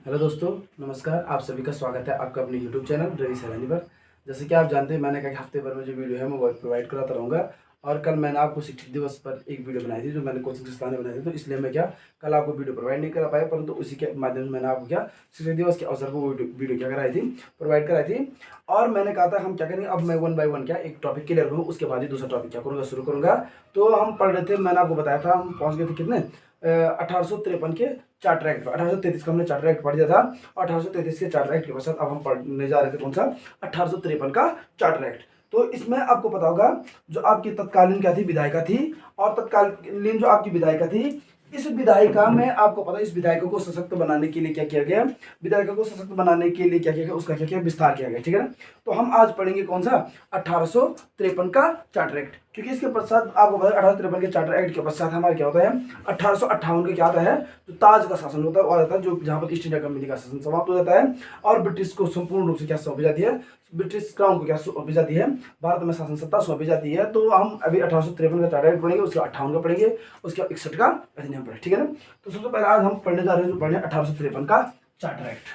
Hello दोस्तों, नमस्कार। आप सभी का स्वागत है आपका अपने यूट्यूब चैनल रवि सैलानी पर। जैसे कि आप जानते हैं, मैंने कहा कि हफ्ते भर में जो वीडियो है मैं वो प्रोवाइड कराता रहूँगा। और कल मैंने आपको शिक्षक दिवस पर एक वीडियो बनाई थी जो मैंने कोचिंग संस्थान में बनाई थी, तो इसलिए मैं कल आपको वीडियो प्रोवाइड नहीं करा पाया, परंतु उसी के माध्यम से मैंने आपको शिक्षक दिवस के अवसर पर वो वीडियो कराई थी, प्रोवाइड कराई थी। और मैंने कहा था हम क्या करेंगे, अब मैं वन बाय वन एक टॉपिक क्लियर करूँ, उसके बाद ही दूसरा टॉपिक करूँगा, शुरू करूँगा। तो हम पढ़ रहे थे, मैंने आपको बताया था हम पहुँच गए थे कितने 1853 के चार्टर एक्ट पर। 1833 का हमने चार्टर एक्ट पढ़ दिया था। 1833 के चार्टर एक्ट के पश्चात अब हम पढ़ने जा रहे थे कौन सा, 1853 का चार्टर एक्ट। तो इसमें आपको पता होगा जो आपकी तत्कालीन क्या थी, विधायिका थी, और तत्कालीन जो आपकी विधायिका थी, इस विधायिका में आपको पता है इस विधायिका को सशक्त बनाने के लिए क्या किया गया, विधायिका को सशक्त बनाने के लिए क्या किया गया, उसका क्या किया विस्तार किया गया, ठीक है ना। तो हम आज पढ़ेंगे कौन सा, 1853 का चार्टर एक्ट। क्योंकि इसके पश्चात आपको पता है 1853 के चार्टर एक्ट के पश्चात हमारा क्या होता है, 1858 का क्या आता है, जो ताज का शासन होता है और आता है, जो जहां पर ईस्ट इंडिया कंपनी का शासन समाप्त हो जाता है और ब्रिटिश को संपूर्ण रूप से क्या सौंपी जाती है, ब्रिटिश क्राउन को क्या सौंपी जाती है, भारत में शासन सत्ता सौंपी जाती है। तो हम अभी 1853 का चार्टर एक्ट पढ़ेंगे, उसके 58 का पढ़ेंगे, उसके 61 का अधिनियम पढ़ेंगे, ठीक है ना। तो सबसे पहले आज हम पढ़ने जा रहे हैं जो पढ़ने 1853 का चार्टर एक्ट।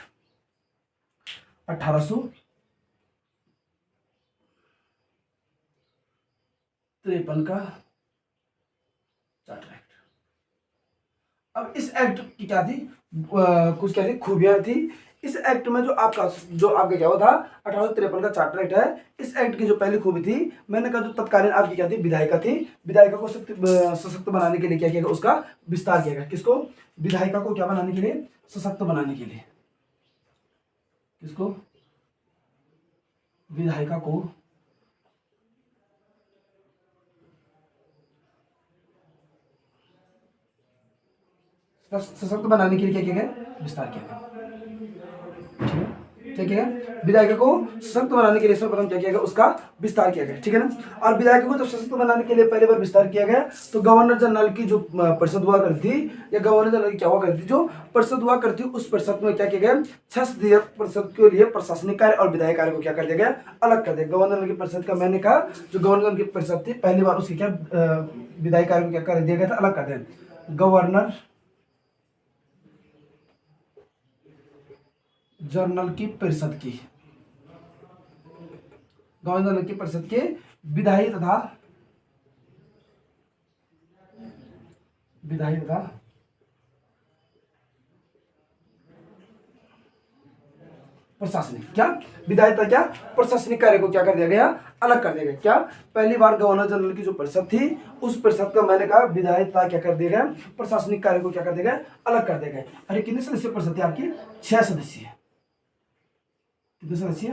1853 का चार्टर एक्ट। अब इस एक्ट की क्या थी, कुछ क्या थी खूबियां थी इस एक्ट में। जो आपका क्या हुआ था, 1853 का चार्टर एक्ट है। इस एक्ट की जो पहली खूबी थी, मैंने कहा जो तत्कालीन आपकी क्या थी, विधायिका थी, विधायिका को सशक्त बनाने के लिए क्या किया गया, उसका विस्तार किया गया। किसको, विधायिका को क्या बनाने के लिए, सशक्त बनाने के लिए। किसको, विधायिका को सशक्त बनाने के लिए क्या किया गया, विस्तार किया गया, ठीक है। क्या किया गया, विधायिका को सशक्त बनाने के लिए सर्वप्रथम क्या किया गया, उसका विस्तार किया गया, ठीक है ना। और विधायिका को जब सशक्त बनाने के लिए पहली बार विस्तार किया गया, तो गवर्नर जनरल की जो परिषद हुआ करती थी, या गवर्नर जनरल की क्या हुआ करती थी, जो परिषद हुआ करती, उस परिषद में क्या किया गया, 6 सदस्यीय परिषद के लिए प्रशासनिक कार्य और विधायी कार्य को क्या कर दिया गया, अलग कर दिया। गवर्नर जनरल की परिषद का मैंने कहा जो गवर्नर जनरल की परिषद थी, पहली बार उसकी क्या विधायी कार्य को क्या कर दिया गया था, अलग कर दिया। गवर्नर जनरल की परिषद की, गवर्नर जनरल की परिषद के विधायी तथा प्रशासनिक क्या, विधायी तथा क्या प्रशासनिक कार्य को क्या कर दिया गया, अलग कर दिया गया। क्या, पहली बार गवर्नर जनरल की जो परिषद थी, उस परिषद का मैंने कहा विधायी तथा क्या कर दिया गया, प्रशासनिक कार्य को क्या कर दिया गया, अलग कर दिया गया। अरे कितने सदस्यीय परिषद थी आपकी, 6 सदस्यीय। कितने सदस्यीय,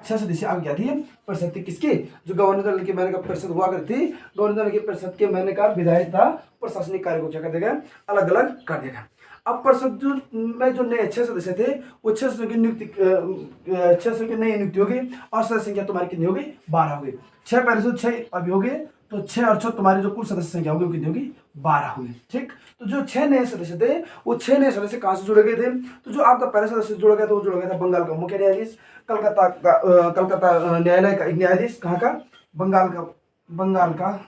6 सदस्यीय आप क्या थी परिषद थी, किसकी, जो गवर्नर जनरल की मैंने कहा परिषद हुआ करती थी। गवर्नर जनरल की परिषद के मैंने कहा विधायी तथा प्रशासनिक कार्य को क्या कर देगा, अलग अलग कर देगा। अब परिषद में जो नए 6 सदस्य थे, वो 6 सदस्यों की नियुक्ति 6 सदस्यों की नई नियुक्ति होगी, और सदस्य संख्या तुम्हारी कितनी होगी, 12 होगी। 6 पहले से 6 अभी हो गए, तो 6 और 6 तुम्हारी जो कुल सदस्य संख्या होगी वो कितनी होगी, 12 हुई, ठीक। तो जो 6 नए सदस्य थे, वो 6 नए सदस्य कहां से जुड़े गए थे, तो जो आपका पहला सदस्य जुड़ा गया था वो जुड़ा गया था बंगाल का मुख्य न्यायाधीश, कलकत्ता न्यायालय का एक न्यायाधीश, कहाँ का, बंगाल का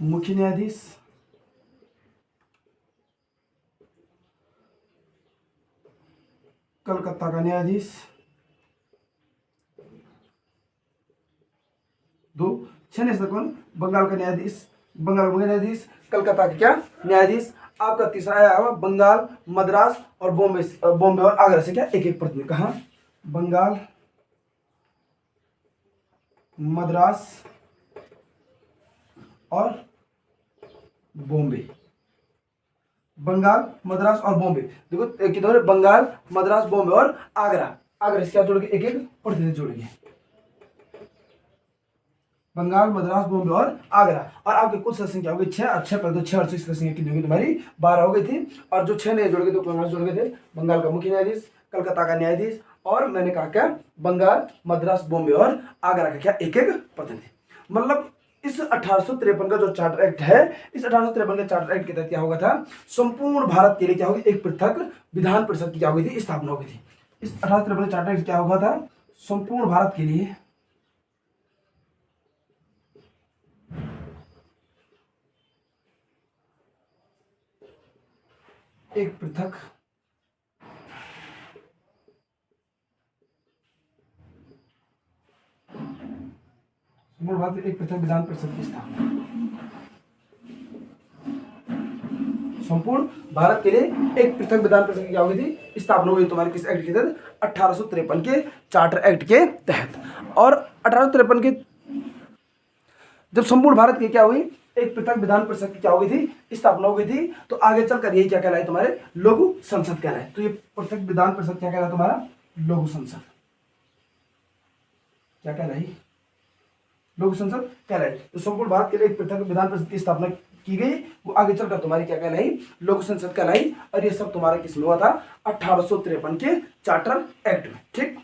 मुख्य न्यायाधीश, कलकत्ता का न्यायाधीश, 2 6 ने कौन, बंगाल का न्यायाधीश, बंगाल का मुख्य न्यायाधीश, कलकत्ता का क्या न्यायाधीश। आपका तीसरा आया हुआ बंगाल, मद्रास और बॉम्बे और आगरा से क्या एक एक प्रतिनिधि, कहा, बंगाल, मद्रास और बॉम्बे, बंगाल, मद्रास और बॉम्बे। देखो किधर, बंगाल, मद्रास, बॉम्बे और आगरा। आगरा से क्या जोड़ के एक एक प्रतिनिधि जोड़ेंगे, बंगाल, मद्रास, बॉम्बे और आगरा। और आपके कुल सदस्य संख्या होगी 6 और 6 पर तो 6 और 6 संख्या कितनी होगी तुम्हारी, 12 हो गई थी। और जो 6 नए जुड़ गए, तो कौन जुड़ गए थे, बंगाल का मुख्य न्यायाधीश, कलकत्ता का न्यायाधीश, और मैंने कहा क्या, बंगाल, मद्रास, बॉम्बे और आगरा का क्या एक एक प्रतिनिधि। मतलब इस 1853 का जो चार्टर एक्ट है, इस 1853 के चार्टर एक्ट के तहत क्या होगा था, संपूर्ण भारत के लिए क्या होगी, एक पृथक विधान परिषद की क्या हुई थी, स्थापना हुई थी। इस 1853 के चार्टर एक्ट क्या होगा था, संपूर्ण भारत के लिए एक पृथक संपूर्ण भारत में एक पृथक विधान परिषद की स्थापना। संपूर्ण भारत के लिए एक पृथक विधान परिषद की क्या हुई थी, स्थापना हुई तुम्हारे किस एक्ट के तहत, 1853 के चार्टर एक्ट के तहत। और 1853 के जब संपूर्ण भारत की क्या हुई, एक पृथक विधान परिषद की क्या हो गई थी, स्थापना हो गई थी, तो आगे चलकर यही क्या कहलाए तुम्हारे, लघु संसद कहलाए। तो ये पृथक विधान परिषद क्या कहलाए तुम्हारा, लघु संसद क्या कहलाई, लघु संसद कहलाई। तो संपूर्ण भारत के लिए एक पृथक विधान परिषद की स्थापना की गई, वो आगे चलकर तुम्हारी क्या कहलाई, लघु संसद कहलाई। और ये सब तुम्हारा किसमें हुआ था, 1853 के चार्टर एक्ट में। ठीक,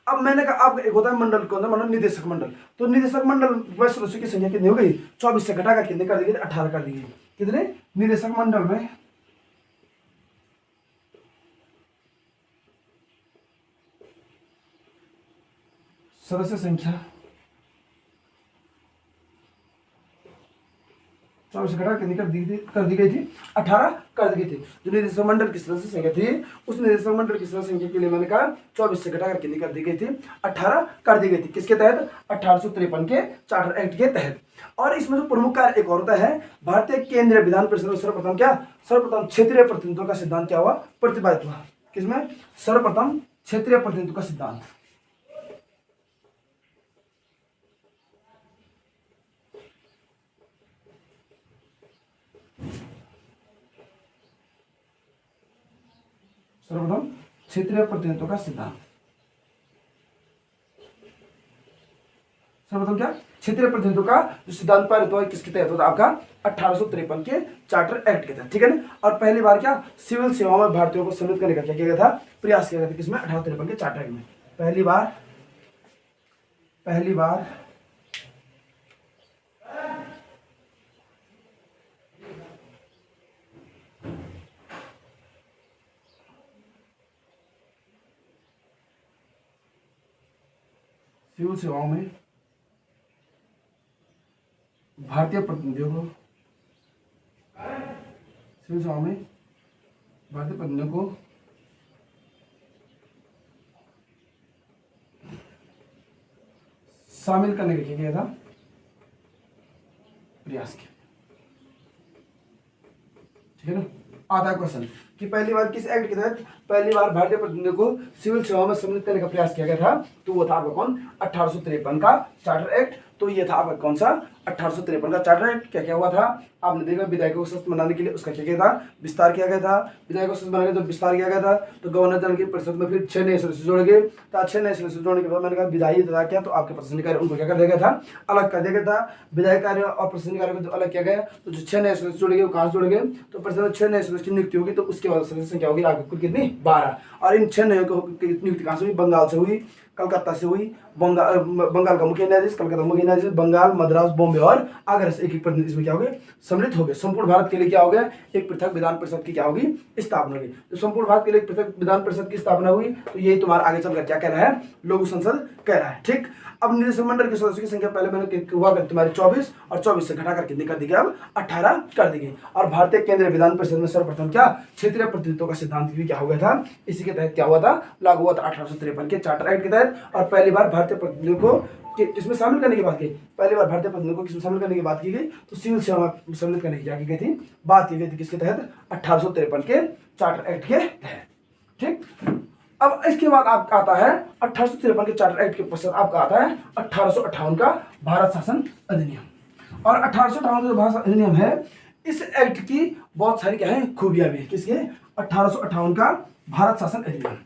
अब मैंने कहा आपका एक होता है मंडल, कौन सा मंडल, निदेशक मंडल। तो निदेशक मंडल में सदस्यों की संख्या कितनी हो गई, 24 से घटाकर कितने कर दी गई, 18 कर दी गई। कितने, निदेशक मंडल में सदस्य संख्या 24 घटा कितनी कर दी गई थी, 18 कर दी गई थी। जो निदेशक मंडल की सदस्य संख्या थी, उस निदेशक मंडल की सदस्य संख्या के लिए मैंने कहा 24 से घटाकर कितनी कर दी गई थी, 18 कर दी गई थी। किसके तहत, 1853 के चार्टर एक्ट के तहत। और इसमें जो प्रमुख कार्य एक और होता है, भारतीय केंद्रीय विधान परिषद में सर्वप्रथम क्या, सर्वप्रथम क्षेत्रीय प्रतिनिधित्व का सिद्धांत क्या हुआ, प्रतिपादित हुआ। किसमें, सर्वप्रथम क्षेत्रीय प्रतिनिधित्व का सिद्धांत। सर्वप्रथम क्षेत्रीय प्रतिनिधित्व का सिद्धांत। सर्वप्रथम क्या, क्षेत्रीय प्रतिनिधित्व का जो सिद्धांत पारित हुआ किसके तहत होता, आपका 1853 के चार्टर एक्ट के तहत। ठीक है ना। और पहली बार क्या, सिविल सेवाओं में भारतीयों को सम्मिलित करने का क्या किया गया था, प्रयास किया गया था। किसमें, 1853 के चार्टर एक्ट में पहली बार सिविल सेवाओं में भारतीय प्रतिनिधियों को, सिविल सेवाओं में भारतीय प्रतिनिधियों को शामिल करने का क्या किया था, प्रयास किया। ठीक है ना। आता है क्वेश्चन कि पहली बार किस एक्ट के तहत पहली बार भारतीय प्रतिनिधियों को सिविल सेवाओं में सम्मिलित करने का प्रयास किया गया था, तो वो था आपका कौन, 1853 का चार्टर एक्ट। तो ये था आपका कौन सा, 1853 का चार्टर एक्ट। क्या क्या हुआ था, आपने देखा विधायकों को सशक्त बनाने के लिए उसका क्या किया था, विस्तार किया गया था। विधायकों को सशक्त बनाने के लिए जब विस्तार किया गया था, तो गवर्नर जनरल की परिषद में फिर 6 नए सदस्य जोड़े गए। तो 6 नए सदस्य जोड़ने के बाद मैंने कहा विधायी तथा क्या, तो आपके प्रशासनिक कार्य उनको क्या कर दिया गया था, अलग कर दिया गया था। विधायी कार्य और प्रशासनिक कार्य को जब अलग किया गया, तो जो 6 नए सदस्य जोड़े गए वो कहाँ जोड़े गए, तो परिषद में 6 नए सदस्य की नियुक्ति होगी। तो उसके बाद सदस्य संख्या होगी आपकी कुल कितनी, 12। और इन 6 नए की नियुक्ति कहाँ से हुई, बंगाल से हुई, कलकत्ता से हुई। बंगाल का मुख्य न्यायाधीश, कलकत्ता मुख्य न्यायाधीश, बंगाल, मद्रास, बॉम्बे और आगरा से एक प्रतिनिधि इसमें क्या हो गए, सम्मिलित हो गए। संपूर्ण भारत के लिए क्या हो गया, एक पृथक विधान परिषद की क्या होगी, स्थापना होगी। तो संपूर्ण भारत के लिए एक पृथक विधान परिषद की स्थापना हुई, तो यही तुम्हारा आगे चलकर क्या कह रहा है, लघु संसद कह रहा है। ठीक, अब निदेशक मंडल के सदस्यों की संख्या पहले मैंने हुआ करती तुम्हारी 24, और 24 से घटाकर कितनी कर दी गई, अब 18 कर दी गई। और भारतीय केंद्रीय विधान परिषद में सर्वप्रथम क्या, क्षेत्रीय प्रतिनिधित्व का सिद्धांत भी क्या हो गया था, इसी के तहत क्या हुआ था, लागू हुआ था 1853 के चार्टर एक्ट के तहत। और पहली बार भारतीय प्रतिनिधियों को किसमें शामिल करने की बात की, पहली बार भारतीय प्रतिनिधियों को किसमें शामिल करने की बात की गई, तो सिविल सेवा में सम्मिलित करने की क्या की गई थी, बात की गई थी। किसके तहत, 1853 के चार्टर एक्ट के तहत। ठीक, अब इसके बाद आपका आता है 1853 के चार्टर एक्ट के पश्चात आपका आता है 1858 का भारत शासन अधिनियम। और 1858 का जो भारत शासन अधिनियम है, इस एक्ट की बहुत सारी क्या है, खूबियां भी है। किसके, 1858 का भारत शासन अधिनियम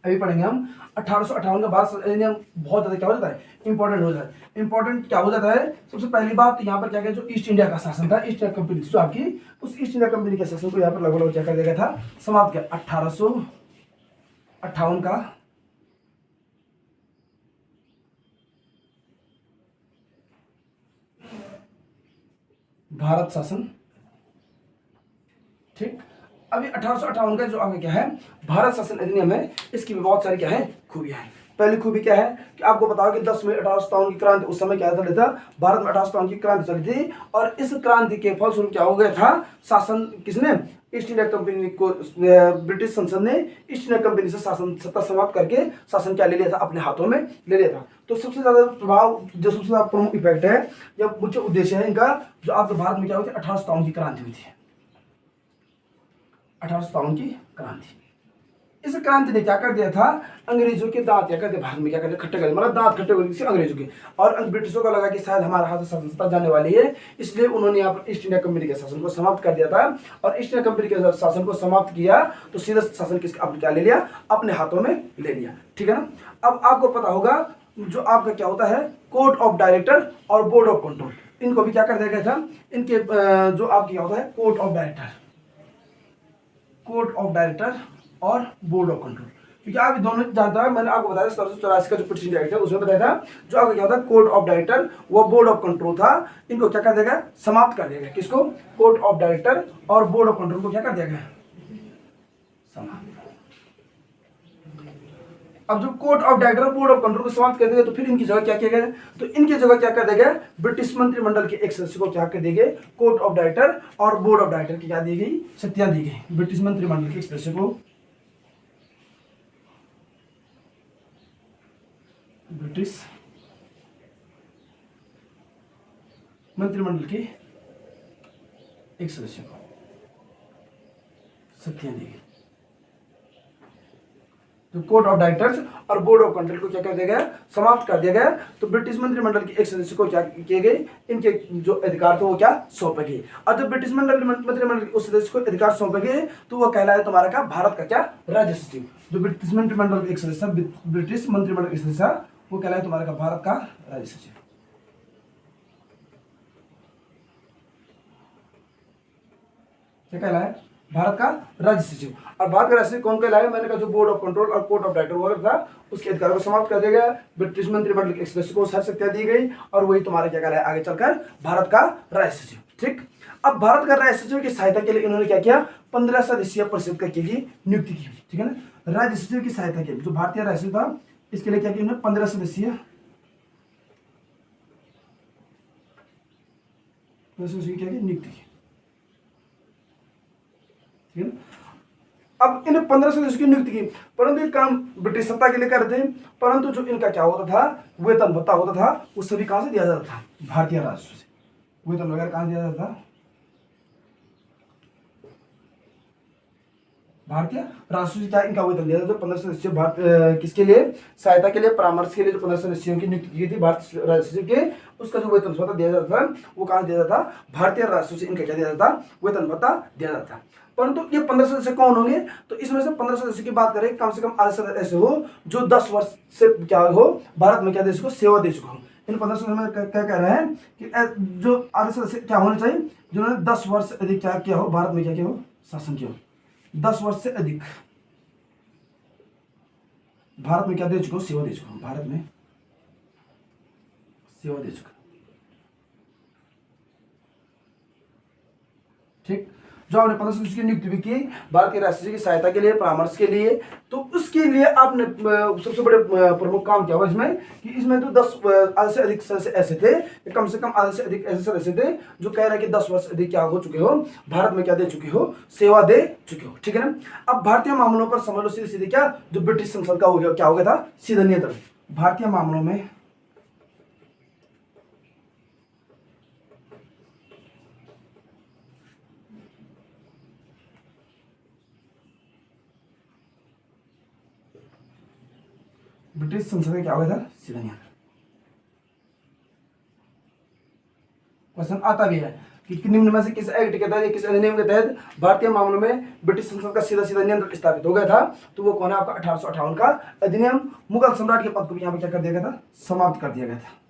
अभी पढ़ेंगे हम। 1858 का भारत शासन अधिनियम बहुत ज्यादा क्या हो जाता है, इंपॉर्टेंट हो जाता है। इंपॉर्टेंट क्या हो जाता है, सबसे पहली बात यहाँ पर क्या क्या, जो ईस्ट इंडिया का शासन था, ईस्ट इंडिया कंपनी जो आपकी, उस ईस्ट इंडिया कंपनी के शासन को यहाँ पर लगभग क्या कर दिया गया था, समाप्त किया। 1858 का भारत शासन। ठीक, अभी 1858 का जो आगे क्या है, भारत शासन अधिनियम है, इसकी भी बहुत सारी क्या है, खूबियां हैं। पहली खूबी क्या है कि आपको बताओ कि 10 मई 1857 की क्रांति, उस समय क्या चली था, भारत में 1857 की क्रांति चली थी। और इस क्रांति के फलस्वरूप क्या हो गया था, शासन किसने, ईस्ट इंडिया कंपनी को, ब्रिटिश संसद ने ईस्ट इंडिया कंपनी से शासन सत्ता समाप्त करके शासन क्या ले लिया था, अपने हाथों में ले लिया था। तो सबसे ज्यादा प्रभाव, जो सबसे ज्यादा प्रमुख इफेक्ट है या मुख्य उद्देश्य है इनका, जो आपके भारत में क्या हुई थी, 1857 की क्रांति हुई थी, 1857 की क्रांति। इस क्रांति ने क्या कर दिया था, अंग्रेजों के दांत क्या कर दिया, भारत में क्या कर दिया, खट्टे कर दिए, मतलब दांत खट्टे हो गए अंग्रेजों के। और ब्रिटिशों को लगा कि शायद हमारे हाथ से शासन सत्ता जाने वाली है, इसलिए उन्होंने यहाँ पर ईस्ट इंडिया कंपनी के शासन को समाप्त कर दिया था। और ईस्ट इंडिया कंपनी के शासन को समाप्त किया तो सीधा शासन किसके, अपने क्या ले लिया, अपने हाथों में ले लिया, ठीक है ना। अब आपको पता होगा जो आपका क्या होता है, कोर्ट ऑफ डायरेक्टर और बोर्ड ऑफ कंट्रोल, इनको भी क्या कर दिया गया था, इनके जो आपके क्या होता है, कोर्ट ऑफ डायरेक्टर और बोर्ड ऑफ कंट्रोल, क्योंकि आप दोनों जानता है, मैंने आपको बताया 1784 का जो ब्रिटिश एक्ट है उसमें बताया था, जो आपका क्या होता है, कोर्ट ऑफ डायरेक्टर वो बोर्ड ऑफ कंट्रोल था, इनको क्या कर देगा, समाप्त कर देगा। किसको, कोर्ट ऑफ डायरेक्टर और बोर्ड ऑफ कंट्रोल को क्या कर देगा, समाप्त। अब जब court of director board of control को समाप्त कर देगा तो फिर इनकी जगह क्या किया गया, तो इनकी जगह क्या कर देगा, ब्रिटिश मंत्रिमंडल के एक सदस्य को क्या कर देंगे, कोर्ट ऑफ डायरेक्टर और बोर्ड ऑफ डायरेक्टर की क्या दी गई, शक्तियां दी गई। ब्रिटिश मंत्रिमंडल के एक सदस्य को, ब्रिटिश मंत्रिमंडल के एक सदस्य को शक्तियां दी गई। तो कोर्ट ऑफ डायरेक्टर्स और बोर्ड ऑफ कंट्रोल को क्या कर दिया गया, समाप्त कर दिया गया। तो ब्रिटिश मंत्रिमंडल के एक सदस्य को क्या किए गए, इनके जो अधिकार थे वो क्या सौंपे गए। और जब ब्रिटिश मंत्रिमंडल उस सदस्य को अधिकार सौंपे गए तो वो कहलाया तुम्हारा क्या, भारत का क्या राज्य सचिव। जो ब्रिटिश मंत्रिमंडल के एक सदस्य, ब्रिटिश मंत्रिमंडल के सदस्य वो कहलाया तुम्हारा का भारत का राज्य सचिव, क्या कहलाया, भारत का राज्य सचिव। और भारत का राज्य सचिव कौन कहलाया, मैंने कहा जो बोर्ड ऑफ कंट्रोल और कोर्ट ऑफ डायरेक्टर वगैरह था उसके अधिकार को समाप्त कर दिया गया। ब्रिटिश मंत्रिमंडल के सदस्य को सारी शक्तियां दी गई और वही तुम्हारा क्या कहलाया आगे चलकर भारत का राज्य सचिव, ठीक। अब भारत का राज्य सचिव की सहायता के लिए इन्होंने क्या किया, 15 सदस्यीय परिषद की नियुक्ति की, ठीक है ना। राज्य सचिव की सहायता के लिए जो भारतीय राज्य सचिव था इसके लिए क्या किया उन्होंने, 15 सदस्यीय क्या नियुक्ति की, ठीक है। अब इन 15 सदस्यों की नियुक्ति की, परंतु ये काम ब्रिटिश सत्ता के लिए कर रहे थे, परंतु जो इनका क्या होता था, वेतन भत्ता होता था, वो सभी कहां से दिया जाता था, भारतीय राजस्व से। वेतन वगैरह कहां दिया जाता था, भारतीय राजस्व से। क्या इनका वेतन दिया जाता था, 15 सदस्य किसके लिए, सहायता के लिए, परामर्श के लिए जो 15 सदस्यों की नियुक्ति की थी भारतीय राजस्व के, उसका जो वेतन भत्ता दिया जाता था वो कहां दिया जाता था, भारतीय राजस्व से इनका क्या दिया जाता था, वेतन भत्ता दिया जाता था। परंतु ये 15 सदस्य कौन होंगे, तो इसमें से 15 सदस्य की बात करें, कम से कम आधे सदस्य ऐसे हो जो 10 वर्ष से क्या हो, भारत में क्या देश को सेवा दे चुका हो। इन 15 सदस्य में क्या कह रहे हैं कि जो आधे सदस्य क्या होने चाहिए, जिन्होंने 10 वर्ष से अधिक क्या किया हो, भारत में क्या किया हो, शासन किया हो, 10 वर्ष से अधिक भारत में क्या दे चुका हो, सेवा दे चुका हो, भारत में सेवा दे चुका, ठीक। जो आपने 15 सदस्य की नियुक्ति भी की भारत के राष्ट्रपति की सहायता के लिए, परामर्श के लिए, तो उसके लिए आपने सबसे बड़े प्रमुख काम क्या हुआ इसमें कि इसमें तो 10 आधे से अधिक सदस्य ऐसे थे, कम से कम आधे से अधिक ऐसे सदस्य थे जो कह रहे हैं कि 10 वर्ष अधिक क्या हो चुके हो, भारत में क्या दे चुके हो, सेवा दे चुके हो, ठीक है ना। अब भारतीय मामलों पर समझ लो सीधे सीधे क्या, जो ब्रिटिश संसद का हो गया, क्या हो गया था, सीधा नियंत्रण भारतीय मामलों में, ब्रिटिश संसद में क्या हो गया था, सीधा नियंत्रण। क्वेश्चन आता भी है कि निम्न में से किस एक्ट के तहत, किस अधिनियम के तहत भारतीय मामलों में ब्रिटिश संसद का सीधा सीधा नियंत्रण स्थापित हो गया था, तो वो कौन है आपका 1858 का अधिनियम। मुगल सम्राट के पद को भी यहाँ पर क्या कर दिया गया था, समाप्त कर दिया गया था।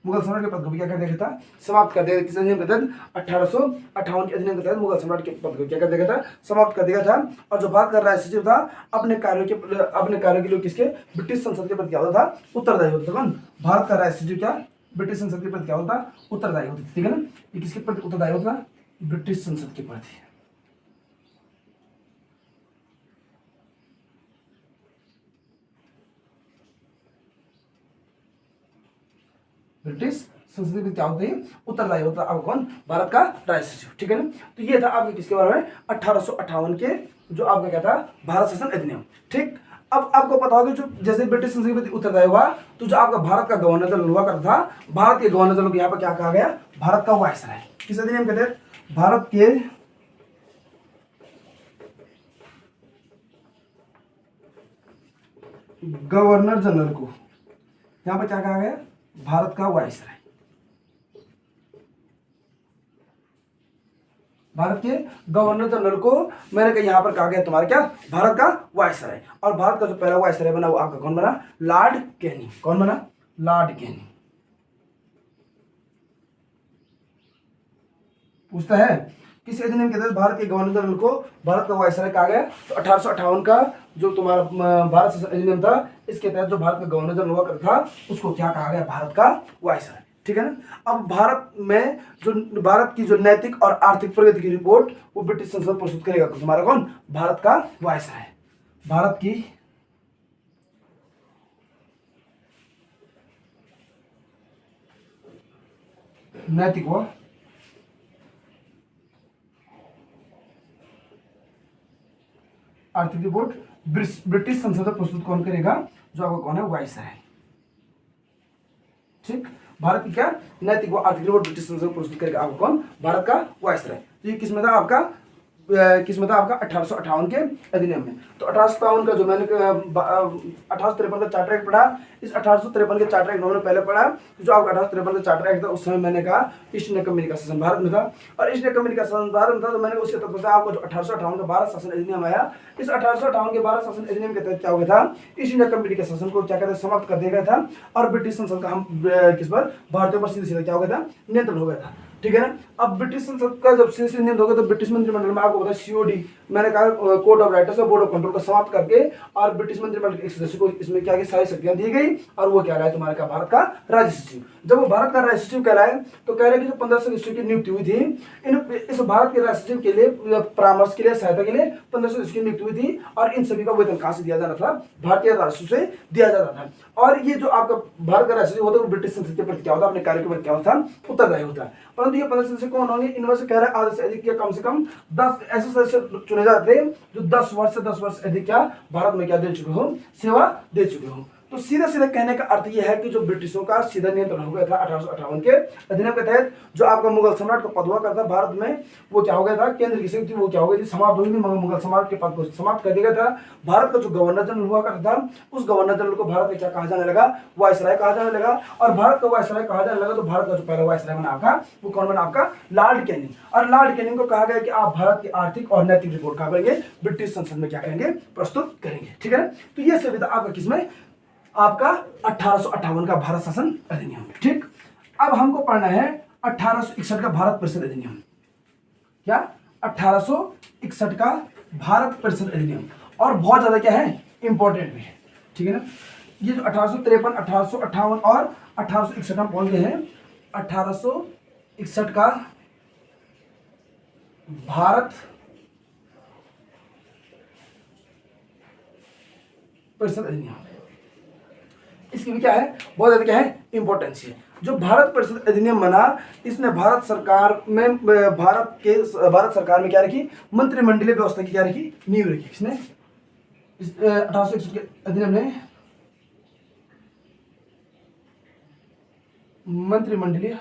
मुगल सम्राट के पद को भी क्या कर दिया था, समाप्त कर दिया। किस अधिनियम के तहत, 1858 के अधिनियम के तहत मुगल सम्राट के पद को क्या कर दिया था, समाप्त कर दिया था। और जो भारत का राज्य सचिव था अपने कार्यों के लिए किसके, ब्रिटिश संसद के प्रति क्या होता था, उत्तरदायी होता था। कौन, भारत का राज्य सचिव क्या ब्रिटिश संसद के प्रति क्या होता, उत्तरदायी होती थी, ठीक है ना। ये किसके प्रति उत्तरदायी होता, ब्रिटिश संसद के प्रति। ब्रिटिश संसद में क्या होता है, उत्तरदायी होता है आपका कौन, भारत का राज्य सचिव, ठीक है ना। तो ये था आपके किसके बारे में, 1858 के जो आपका क्या था, भारत शासन अधिनियम, ठीक। अब आपको पता होगा जो जैसे ब्रिटिश संसद के प्रति उत्तरदायी हुआ, तो जो आपका भारत का गवर्नर जनरल हुआ करता था, भारत के गवर्नर जनरल को यहाँ पर क्या कहा गया, भारत का वायसराय, किस अधिनियम के तहत, भारत के गवर्नर जनरल को यहाँ पर क्या कहा गया, भारत का वायसराय। भारत के गवर्नर जनरल को मैंने कहा यहां पर कहा गया तुम्हारा क्या, भारत का वायसराय। और भारत का जो पहला वायसराय बना वो आपका कौन बना, लॉर्ड कैनिंग। कौन बना, लॉर्ड कैनिंग। पूछता है किस अधिनियम के तहत भारत के गवर्नर जनरल को भारत का वायसराय कहा गया, तो 1858 का जो तुम्हारा भारत शासन अधिनियम था, इसके तहत जो भारत का गवर्नर जनरल हुआ करता था उसको क्या कहा गया, भारत का वायसराय, ठीक है ना। अब भारत में जो भारत की जो नैतिक और आर्थिक प्रगति की रिपोर्ट वो ब्रिटिश संसद प्रस्तुत करेगा, तुम्हारा कौन, भारत का वायसराय। भारत की नैतिक व आर्थिक रिपोर्ट ब्रिटिश संसद में प्रस्तुत कौन करेगा, जो आपका कौन है, वायसराय, ठीक। भारत की क्या नैतिक व आर्थिक रिपोर्ट ब्रिटिश संसद में प्रस्तुत करेगा आपको कौन, भारत का वायसराय। तो ये किसमें था आपका, किसमें था आपका 1858 के अधिनियम में। तो 1857 का जो मैंने 1853 का चार्टर एक्ट पढ़ा, इस 1853 के चार्टर एक्ट मैंने पहले पढ़ा, तो जो आपका 1853 का चार्टर एक्ट था उस समय मैंने कहा ईस्ट इंडिया कंपनी का शासन भारत में था, और ईस्ट इंडिया कंपनी का शासन भारत में था, तो मैंने उसके तत्व से आपको जो 1858 का भारत शासन अधिनियम आया, इस 1858 के भारत शासन अधिनियम के तहत क्या हुआ था, ईस्ट इंडिया कंपनी के शासन को क्या कहते हैं, समाप्त कर दिया गया था, और ब्रिटिश संसद का हम किस पर, भारतीयों पर सीधे सीधे क्या हो गया था, नियंत्रण हो गया था, ठीक है ना। अब ब्रिटिश संसद का जब से नियंत्रण होगा तो ब्रिटिश मंत्रिमंडल में आपको पता है सीओडी, मैंने कहा कोड ऑफ राइटर्स और बोर्ड ऑफ कंट्रोल को समाप्त करके, और ब्रिटिश मंत्रिमंडल के एक सदस्य को इसमें क्या सारी शक्तियां दी गई, और वो क्या रहा है तुम्हारे का, भारत का राज्य सचिव। जब वो भारत का राज्य सचिव कहलाए तो कह रहे कि जो 15 सदस्यों की नियुक्ति हुई थी, इस भारत के राज्य सचिव के लिए परामर्श के लिए, सहायता के लिए 15 सदस्यों की नियुक्ति हुई थी, और इन सभी का वेतन कहां से दिया जाना था, भारतीय राजस्व से दिया जाता था। और ये जो आपका भारत का राज्य सचिव होता है वो ब्रिटिश संसद के प्रति क्या होता है, अपने कार्य के प्रति क्या होता है, उत्तरदायी होता है। परंतु ये 15 सदस्य कौन होंगे, इनमें से कह रहा है आधे से अधिक या कम से कम 10 ऐसे सदस्य चुने जाते हैं जो 10 वर्ष से 10 वर्ष से अधिक क्या भारत में क्या दे चुके हो, सेवा दे चुके हो। तो सीधा सीधा कहने का अर्थ यह है कि जो ब्रिटिशों का सीधा नियंत्रण हो गया था 1858 के अधिनियम के तहत, जो आपका मुगल सम्राट का पद हुआ करता भारत में, वो क्या हो गया था, केंद्र की शक्ति वो क्या हो गई थी, समाप्त हो गई थी, मुगल सम्राट के पद को समाप्त कर दिया गया था। भारत का जो गवर्नर जनरल हुआ करता था, उस गवर्नर जनरल को भारत में क्या कहा जाने लगा, वायसराय कहा जाने लगा, और भारत का वायसराय कहा जाने लगा। तो भारत का जो पहला वायसराय बना आपका, वो कौन बना आपका, लॉर्ड कैनिंग। और लॉर्ड कैनिंग को कहा गया कि आप भारत की आर्थिक और नैतिक रिपोर्ट क्या करेंगे, ब्रिटिश संसद में क्या करेंगे, प्रस्तुत करेंगे, ठीक है। तो ये सभी आपका किसमें, आपका 1858 का भारत शासन अधिनियम, ठीक। अब हमको पढ़ना है 1861 का भारत परिषद अधिनियम। क्या, 1861 का भारत परिषद अधिनियम, और बहुत ज्यादा क्या है, इंपॉर्टेंट भी है, ठीक है ना। ये जो 1853, 1858 और 1861 हम पहुंच गए हैं। 1861 का भारत परिषद अधिनियम, इसकी भी क्या है, बहुत ज्यादा क्या है, इंपॉर्टेंस है। जो भारत परिषद अधिनियम बना, इसने भारत सरकार में भारत सरकार में क्या रखी, मंत्रिमंडलीय व्यवस्था की क्या रखी, नींव रखी। इसने 1861 के अधिनियम ने मंत्रिमंडलीय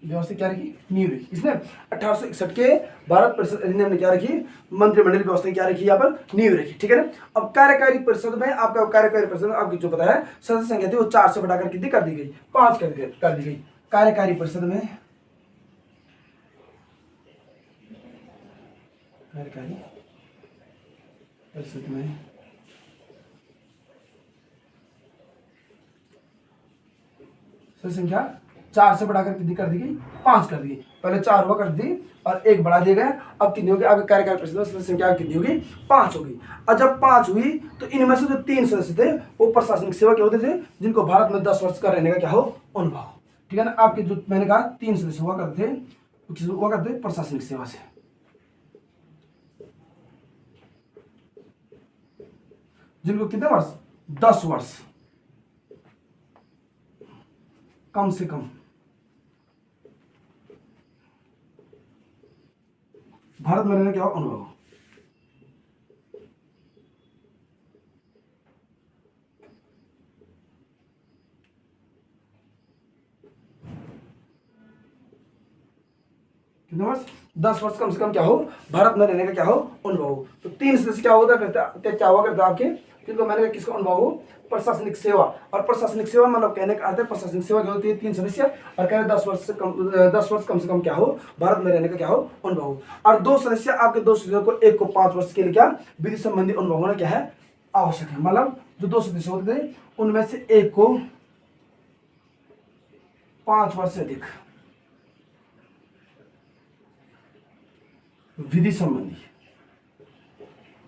व्यवस्था क्या रखी, नींव रखी। इसने 1861 के भारत परिषद अधिनियम ने क्या रखी, मंत्रिमंडलीय व्यवस्था क्या रखी, यहाँ पर नींव रखी, ठीक है ना। अब कार्यकारी परिषद में आपका, कार्यकारी परिषद में आपकी जो पता है सदस्य संख्या थी वो 4 से बढ़ाकर कितनी कर दी गई, 5 कर दी गई। कार्यकारी परिषद में, कार्यकारी परिषद में सदस्य संख्या 4 से बढ़ाकर कितनी कर दी गई, 5 कर दी। पहले 4 हुआ कर दी और 1 बढ़ा दिया गया। अब कितनी होगी, आपके कार्यकारी परिषद संख्या कितनी होगी, 5 होगी। और जब 5 हुई तो इनमें से जो 3 सदस्य थे वो प्रशासनिक सेवा के होते थे, जिनको भारत में 10 वर्ष का रहने का क्या हो, अनुभव। ठीक है ना। आपके जो मैंने कहा 3 सदस्य हुआ करते थे, हुआ करते प्रशासनिक सेवा से, जिनको कितने वर्ष, 10 वर्ष कम से कम भारत में रहने का अनुभव। कितने वर्ष, 10 वर्ष कम से कम क्या हो, भारत में रहने का क्या हो, अनुभव हो। तो 3 सदस्य क्या होता करता, क्या हुआ करता आपके, जिनको मैंने कहा किसको अनुभव हो, प्रशासनिक सेवा। और प्रशासनिक सेवा मतलब कहने का अर्थ है प्रशासनिक सेवा जो होती है 3 सदस्य, और कह रहे 10 वर्ष से कम, 10 वर्ष कम से कम क्या हो, भारत में रहने का क्या हो, अनुभव हो। और 2 सदस्य, आपके 2 सदस्यों को, एक को 5 वर्ष के लिए क्या विधि संबंधी अनुभव होना क्या है, आवश्यक है। मतलब जो 2 सदस्य होते थे उनमें से एक को 5 वर्ष से अधिक विधि संबंधी,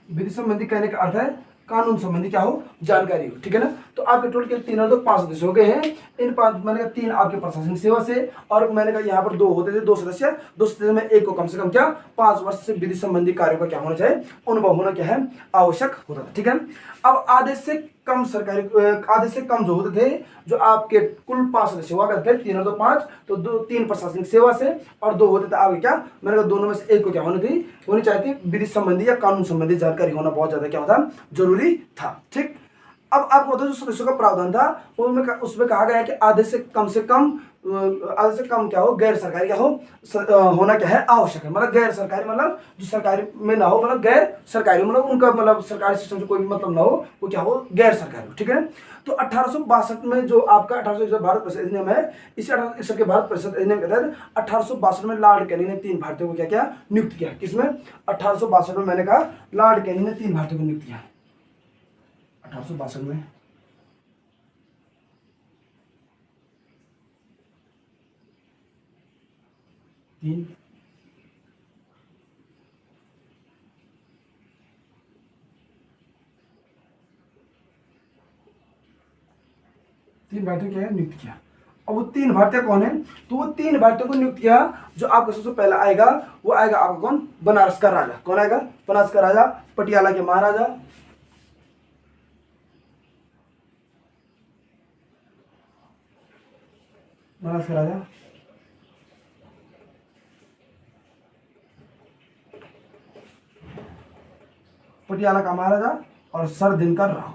विधि संबंधी कहने का अर्थ है कानून संबंधी क्या हो, जानकारी हो। ठीक है ना। तो आपके टोटल के 3 और 2 5 सदस्य हो गए हैं। इन 5 मैंने कहा 3 आपके प्रशासनिक सेवा से, और मैंने कहा यहाँ पर 2 होते थे, 2 सदस्य, 2 सदस्य में एक को कम से कम क्या 5 वर्ष से विधि संबंधी कार्यों का क्या होना चाहिए, अनुभव होना क्या है, आवश्यक होता था। ठीक है। अब आधे से कम सरकारी, आधे से कम जो होते थे, जो आपके कुल 5 सदस्य हुआ करते थे, 3 और 2 5, तो 3 प्रशासनिक सेवा से और 2 होते थे आपके क्या, मैंने कहा दोनों में से एक को क्या होनी चाहिए, विधि संबंधी या कानून संबंधी जानकारी होना बहुत ज्यादा क्या होता, जरूरी था। ठीक। अब आपको होता है जो सदस्यों का प्रावधान था उसमें कहा गया है कि आधे से कम क्या हो, गैर सरकारी क्या हो, होना क्या है, आवश्यक है। मतलब गैर सरकारी मतलब जो सरकारी में ना हो, मतलब गैर सरकारी मतलब उनका मतलब सरकारी सिस्टम से कोई मतलब ना हो, वो क्या हो, गैर सरकारी हो। ठीक है। तो 1862 में जो आपका 1861 भारत परिषद अधिनियम है, इसी 1861 के भारत परिषद अधिनियम के तहत 1862 में लॉर्ड कैनिंग ने 3 भारतीयों को क्या किया, नियुक्त किया। किसमें, 1862 में मैंने कहा लॉर्ड कैनिंग ने 3 भारतीयों को नियुक्त किया। 1862 में 3 भारतीयों क्या नियुक्त किया। अब वो 3 भारतीय कौन है, तो वो 3 भारतीयों को नियुक्त किया। जो आपका सबसे पहला आएगा वो आएगा आपका कौन, बनारस का राजा। कौन आएगा, बनारस का राजा, पटियाला के महाराजा, बनारस का राजा, पटियाला का महाराजा और सर दिनकर राव।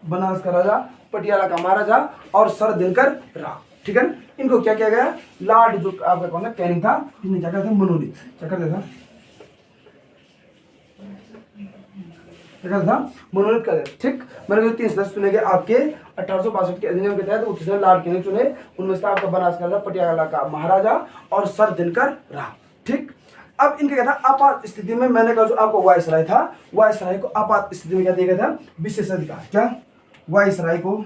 बनारस का राजा, पटियाला का महाराजा और सर दिनकर राव। ठीक है। इनको क्या किया गया, लॉर्ड जो आपका कौन है कैनिंग था, इन्हें क्या करते मनोनीत, क्या करते था, मनोनीत कर। ठीक। मैंने जो 3 सदस्य चुने गए आपके 1862 के अधिनियम के तहत, उसमें लॉर्ड कैनिंग चुने। उनमें से आपका बनारस का राजा, पटियाला का महाराजा और सर दिनकर राव। ठीक। अब इनका क्या था, आपात स्थिति में मैंने कहा जो आपका वायसराय था, वायसराय को आपात स्थिति में क्या दिया गया था, विशेषाधिकार। क्या, वायसराय को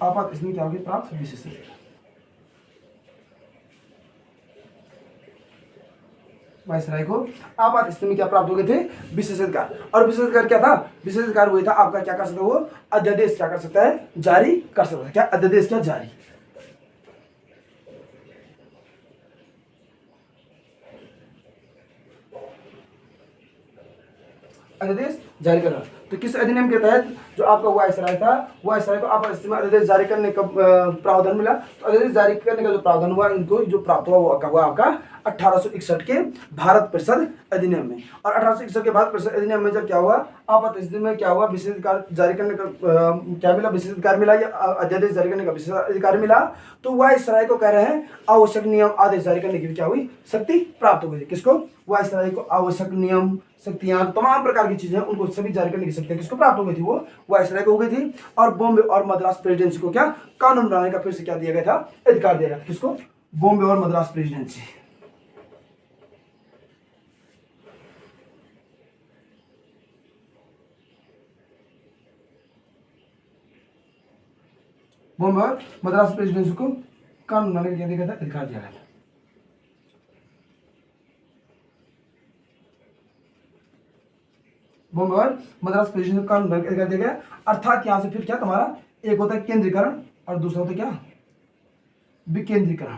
आपात स्थिति में क्या होगी, प्राप्त विशेषाधिकार। वायसराय को आपात स्थिति में क्या प्राप्त हो गए थे, विशेषाधिकार। और विशेषाधिकार क्या था, विशेषाधिकार वही था आपका क्या कर सकता है, वो अध्यादेश क्या कर सकता है, जारी कर सकता है। क्या, अध्यादेश क्या जारी, अध्यादेश जारी करना। तो किस अधिनियम के तहत जो आपका वायसराय था, वायसराय को आपात स्थिति में अध्यादेश जारी करने का प्रावधान मिला। तो अध्यादेश जारी करने का जो प्रावधान हुआ, इनको जो प्राप्त हुआ वो हुआ आपका 1861 के भारत परिषद अधिनियम में। और 1861 के भारत परिषद अधिनियम में जब क्या हुआ, आपात स्थिति में क्या हुआ, विशेषाधिकार जारी करने का क्या मिला, विशेषाधिकार मिला या अध्यादेश जारी करने का विशेषाधिकार मिला। तो वायसराय को कह रहे हैं आवश्यक नियम आदेश जारी करने की भी क्या हुई, शक्ति प्राप्त हो गई। किसको, वायसराय को आवश्यक नियम, शक्तियां, तमाम प्रकार की चीजें उनको सभी जारी करने की शक्तियां किसको प्राप्त हो गई थी, वो वायसराय को हो गई थी। और बॉम्बे और मद्रास प्रेसिडेंसी को क्या, कानून बनाने का फिर से क्या दिया गया था, अधिकार दिया गया था। किसको, बॉम्बे और मद्रास प्रेसिडेंसी। बॉम्बे और मद्रास प्रेसिडेंसी को कानून बनाने का क्या दिया गया था, अधिकार दिया गया था। बॉम्बे और मद्रास प्रेसिडेंसी को कानून बनाने का अधिकार दिया गया। अर्थात यहां से फिर क्या तुम्हारा एक होता है केंद्रीकरण और दूसरा होता है क्या, विकेंद्रीकरण।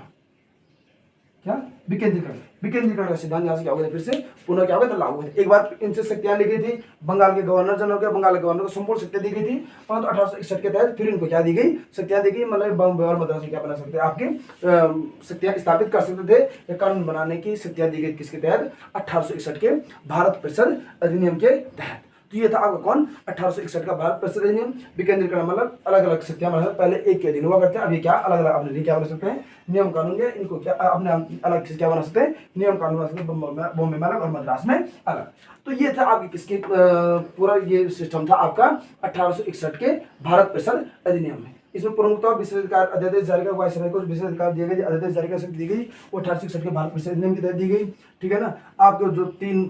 क्या, विकेंद्रीकरण। विकेंद्रीकरण का सिद्धांत यहां से क्या हो गया, फिर से पुनः क्या हो गया, लागू हो गया। एक बार इनसे शक्तियां ली गई थी, बंगाल के गवर्नर जनरल को, बंगाल के गवर्नर को संपूर्ण शक्तियां दी गई थी, परंतु 1861 के तहत फिर इनको क्या दी गई, शक्तियां दी गई। मतलब बॉम्बे और मद्रास में क्या बना सकते हैं, आपकी शक्तियां स्थापित कर सकते थे, या कानून बनाने की शक्तियां दी गई किसके तहत, 1861 के भारत परिषद अधिनियम के तहत। तो ये था आपका कौन, 1861 का भारत परिषद अधिनियम। विकेंद्रीकरण मतलब अलग अलग शक्तियां बना, पहले एक के अधीन हुआ करते हैं, अब ये क्या अलग अलग अपने लिए क्या बना सकते हैं, नियम कानून के, इनको क्या अपने अलग से क्या बना सकते हैं, नियम कानून बना सकते हैं, बॉम्बे में अलग और मद्रास में अलग। तो ये था आपके किसके पूरा ये सिस्टम था आपका 1861 के भारत परिषद अधिनियम में। इसमें प्रमुखता विशेषाधिकार अध्यादेश जारी का, वायसराय को विशेषाधिकार दिए गए, अध्यादेश जारी का शक्ति दी गई, वो 1861 के भारत परिषद अधिनियम के तहत दी गई। ठीक है ना। आपके जो तीन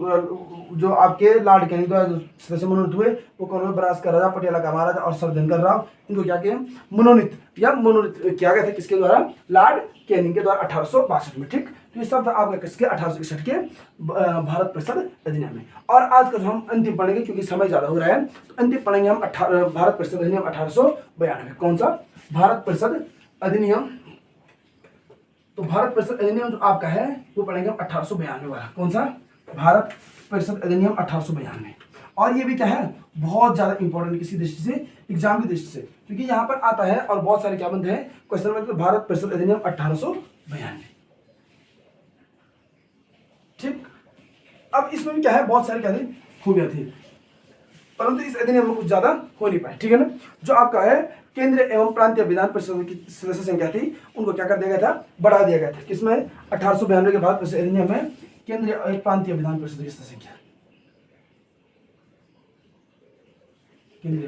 जो आपके लॉर्ड कैनिंग द्वारा सदस्य मनोनीत हुए वो कौन हुए, बनारस का राजा, पटियाला का महाराजा और सरधनकर राव, इनको क्या किया, मनोनीत किया गया था किसके द्वारा, लॉर्ड कैनिंग के द्वारा 1862 में। ठीक, तो ये सब था आपका किसके 1861 के भारत परिषद अधिनियम में। और आज का हम अंतिम पढ़ेंगे क्योंकि समय ज्यादा हो रहा है, तो अंतिम पढ़ेंगे हम भारत परिषद अधिनियम 1892। कौन सा, भारत परिषद अधिनियम। तो भारत परिषद अधिनियम जो आपका है वो पढ़ेंगे हम 1892 वाला। कौन सा, भारत परिषद अधिनियम 1892। और ये भी क्या है, बहुत ज्यादा इंपॉर्टेंट किसी दृष्टि से, एग्जाम की दृष्टि से, क्योंकि यहाँ पर आता है और बहुत सारे क्या बनते हैं क्वेश्चन में, तो भारत परिषद अधिनियम 1892। ठीक, अब इसमें भी क्या है, बहुत सारी क्या थी, खूबियां थी, परंतु इस अधिनियम में कुछ ज्यादा हो नहीं पाए। ठीक है ना। जो आपका है केंद्रीय एवं प्रांतीय विधान परिषद की सदस्य संख्या थी, उनको क्या कर दिया गया था, बढ़ा दिया गया था। किसमें, 1892 के भारत परिषद अधिनियम में केंद्रीय और प्रांतीय विधान परिषद की संख्या, केंद्रीय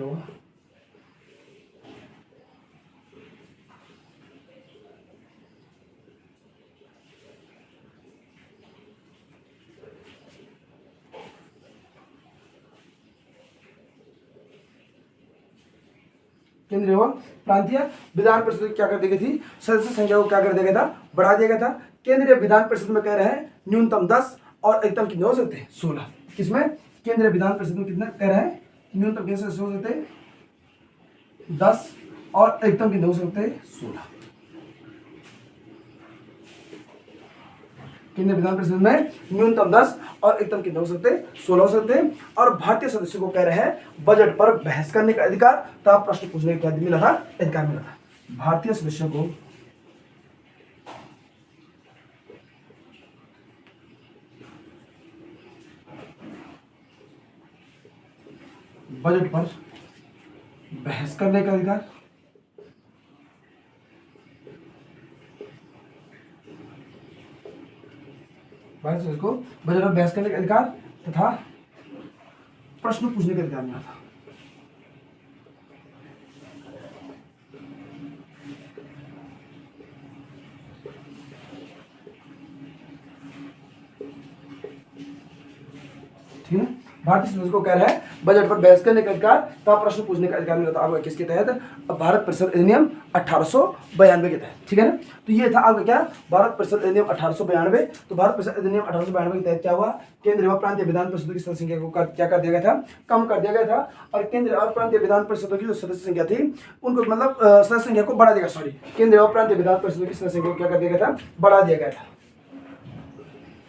केंद्रीय व प्रांतीय विधान परिषद क्या कर दी गई थी, सदस्य संख्या को क्या कर दिया गया था, बढ़ा दिया गया था। केंद्रीय विधान परिषद में कह रहे हैं न्यूनतम 10 और अधिकतम कितने हो सकते हैं, 16। किसमें, केंद्रीय विधान परिषद में कितना कह रहे हैं, न्यूनतम कितने सदस्य हो सकते हैं, 10 और अधिकतम कितने हो सकते हैं, 16। केंद्रीय विधान परिषद में न्यूनतम 10 और अधिकतम कितने हो सकते हैं, 16 हो सकते हैं। और भारतीय सदस्यों को कह रहे हैं बजट पर बहस करने का अधिकार तथा प्रश्न पूछने का मिला था, अधिकार मिला था। भारतीय सदस्यों को बजट पर बहस करने का अधिकार, भारत को बजट पर बहस करने का अधिकार तथा प्रश्न पूछने का अधिकार मिला था। ठीक है, भारतीय सदस्य को कह रहा है बजट पर बहस करने का अधिकार तथा प्रश्न पूछने का अधिकार मिला था आपका किसके तहत, भारत परिषद अधिनियम 1892 के तहत। ठीक है ना। तो ये था आपका क्या, भारत परिषद अधिनियम 1892। तो भारत परिषद अधिनियम 1892 के तहत क्या हुआ, केंद्रीय व प्रांतीय विधान परिषदों की सदस्य संख्या को क्या कर दिया गया था, कम कर दिया गया था। और केंद्रीय और प्रांतीय विधान परिषदों की जो सदस्य संख्या थी उनको मतलब सदस्य संख्या को बढ़ा दिया, सॉरी केंद्रीय और प्रांतीय विधान परिषदों की सदस्य संख्या को क्या कर दिया गया था, बढ़ा दिया गया था,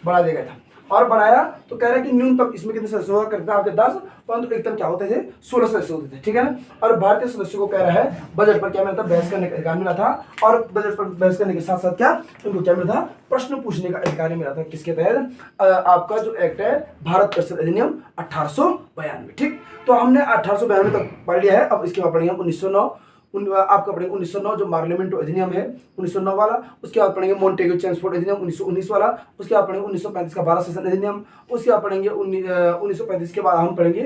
बढ़ा दिया गया था। और बढ़ाया तो कह रहे हैं कि न्यूनतम इसमें कितने सदस्य हुआ करते थे आपके 10, परंतु एकदम क्या होते थे, 16 सदस्य होते थे। ठीक है ना। और भारतीय सदस्यों को कह रहा है बजट पर क्या मिला था, बहस करने का अधिकार मिला था। और बजट पर बहस करने के साथ साथ क्या उनको क्या मिला था, प्रश्न पूछने का अधिकार मिला था। किसके तहत, आपका जो एक्ट है भारत परिषद अधिनियम 1892। ठीक, तो हमने 1892 तक पढ़ लिया है। अब इसके बाद पढ़ेंगे 1909, आपका पढ़ेंगे 1909 जो मार्लियामेंटो अधिनियम है 1909 वाला। उसके बाद पढ़ेंगे मोंटेगो चेम्सफोर्ड अधिनियम 1919 वाला। उसके बाद पढ़ेंगे 1935 का भारत शासन अधिनियम। उसके बाद पढ़ेंगे 1935 के बाद हम पढ़ेंगे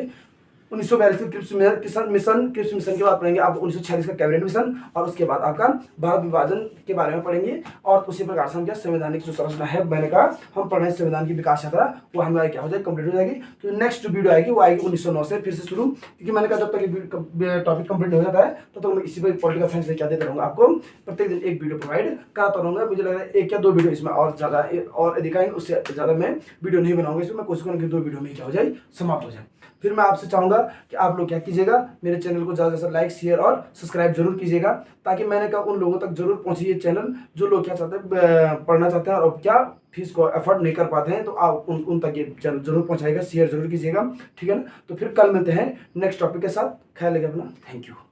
1942 में क्रिप्स मिशन के बाद पढ़ेंगे आप 1946 का कैबिनेट मिशन, और उसके बाद आपका भारत विभाजन के बारे में पढ़ेंगे। और उसी प्रकार से हम क्या संवैधानिक जो संरचना है, मैंने कहा हम पढ़ रहे हैं संविधान की विकास यात्रा, वो हमारी क्या हो जाएगी, कंप्लीट हो जाएगी। तो नेक्स्ट जो वीडियो आएगी वो आएगी 1909 से फिर से शुरू, क्योंकि मैंने कहा जब तक टॉपिक कंप्लीट हो जाता है तो मैं इसी पर पॉलिटिकल साइंस क्या देता रहूँगा, आपको प्रत्येक दिन एक वीडियो प्रोवाइड कराता रहूँगा। मुझे लग रहा है 1 या 2 वीडियो इसमें और ज़्यादा और दिखाएंगे, उससे ज़्यादा मैं वीडियो नहीं बनाऊंगा। इसमें मैं कोशिश करूँगा कि 2 वीडियो में क्या हो जाए, समाप्त हो जाए। फिर मैं आपसे चाहूँगा कि आप लोग क्या कीजिएगा, मेरे चैनल को ज़्यादा से ज़्यादा लाइक, शेयर और सब्सक्राइब जरूर कीजिएगा, ताकि मैंने कहा उन लोगों तक जरूर पहुँचे ये चैनल जो लोग क्या चाहते हैं, पढ़ना चाहते हैं और क्या फीस को अफोर्ड नहीं कर पाते हैं। तो आप उन तक ये चैनल जरूर पहुँचाएगा, शेयर जरूर कीजिएगा, ठीक है ना। तो फिर कल मिलते हैं नेक्स्ट टॉपिक के साथ। ख्याल रखिए अपना, थैंक यू।